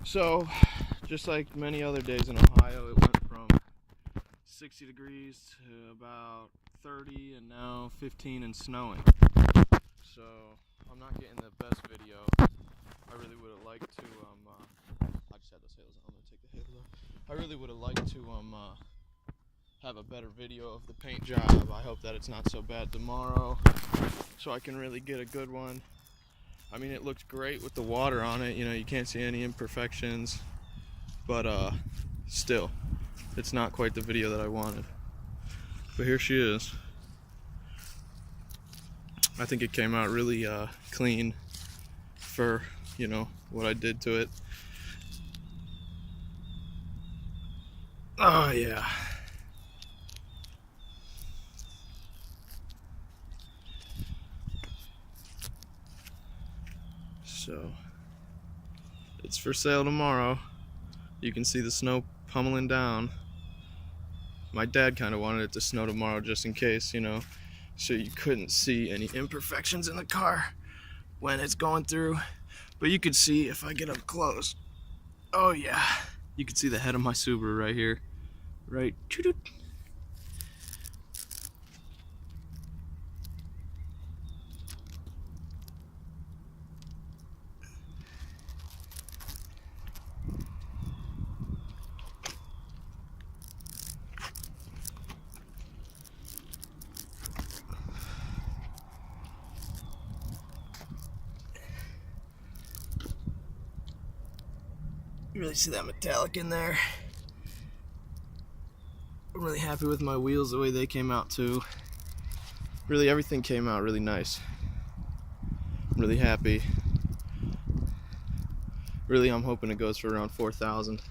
So, just like many other days in Ohio, it went from 60 degrees to about 30 and now 15 and snowing. So, I'm not getting the best video. I really would have liked to, I just had those halos on. I'm gonna take the halo off. I really would have liked to, have a better video of the paint job. I hope that it's not so bad tomorrow, so I can really get a good one. I mean, it looks great with the water on it, you know, you can't see any imperfections, but still, it's not quite the video that I wanted. But here she is. I think it came out really clean for, you know, what I did to it. Oh yeah. So, it's for sale tomorrow. You can see the snow pummeling down. My dad kind of wanted it to snow tomorrow just in case, you know, so you couldn't see any imperfections in the car when it's going through. But you could see if I get up close. Oh yeah, you can see the head of my Subaru right here. Right. You really see that metallic in there. I'm really happy with my wheels, the way they came out too. Really, everything came out really nice. I'm really happy. Really, I'm hoping it goes for around 4,000.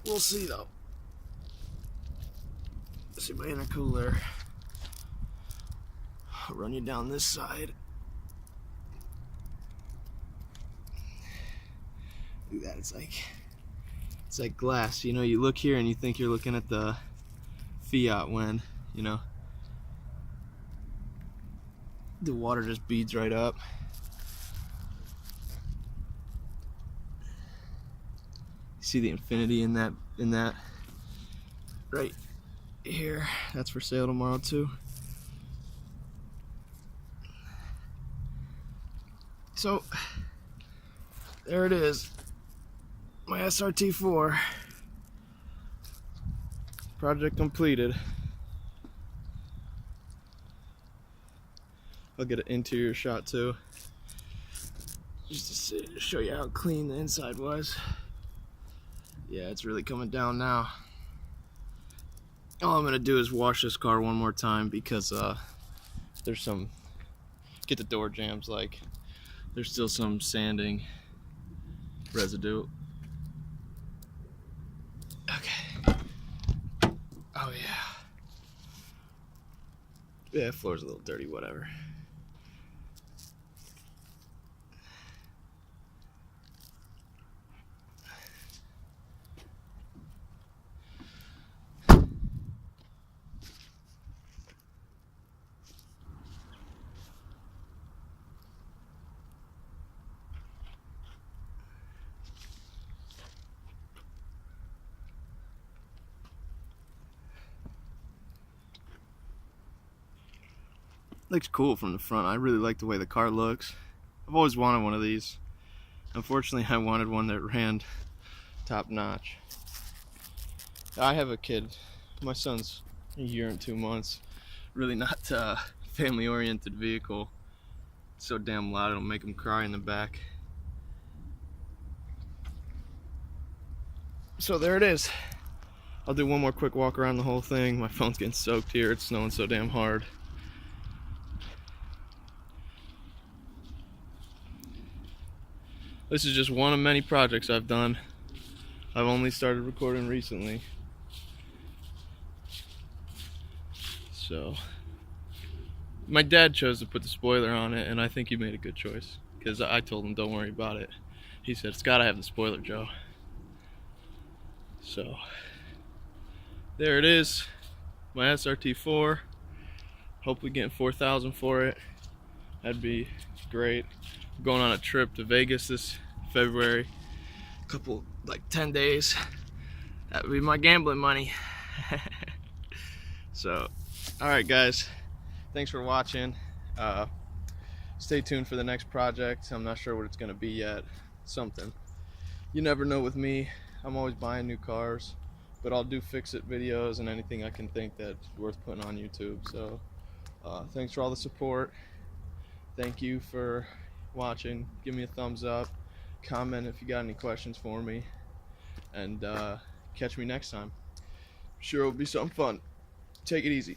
We'll see though. Let's see my intercooler. I'll run you down this side. Look at that, it's like glass. You know, you look here and you think you're looking at the Fiat when, you know, the water just beads right up. You see the infinity in that right here. That's for sale tomorrow too. So there it is. My SRT4 project completed. I'll get an interior shot too, just to show you how clean the inside was. Yeah, it's really coming down now. All I'm gonna do is wash this car one more time because there's some, get the door jambs, like there's still some sanding residue. Okay. Oh yeah. Yeah, floor's a little dirty, whatever. Looks cool from the front. I really like the way the car looks. I've always wanted one of these. Unfortunately, I wanted one that ran top notch. I have a kid. My son's a year and 2 months. Really not a family oriented vehicle. It's so damn loud it'll make him cry in the back. So there it is. I'll do one more quick walk around the whole thing. My phone's getting soaked here. It's snowing so damn hard. This is just one of many projects I've done. I've only started recording recently. So, my dad chose to put the spoiler on it, and I think he made a good choice. Because I told him, don't worry about it. He said, it's gotta have the spoiler, Joe. So, there it is. My SRT4. Hopefully getting 4,000 for it. That'd be great. I'm going on a trip to Vegas this February. Couple, like 10 days. That would be my gambling money. So, alright guys, thanks for watching. Stay tuned for the next project. I'm not sure what it's going to be yet. Something. You never know with me. I'm always buying new cars, but I'll do fix-it videos and anything I can think that's worth putting on YouTube. So, thanks for all the support. Thank you for watching. Give me a thumbs up. Comment if you got any questions for me. And catch me next time. Sure it'll be something fun. Take it easy.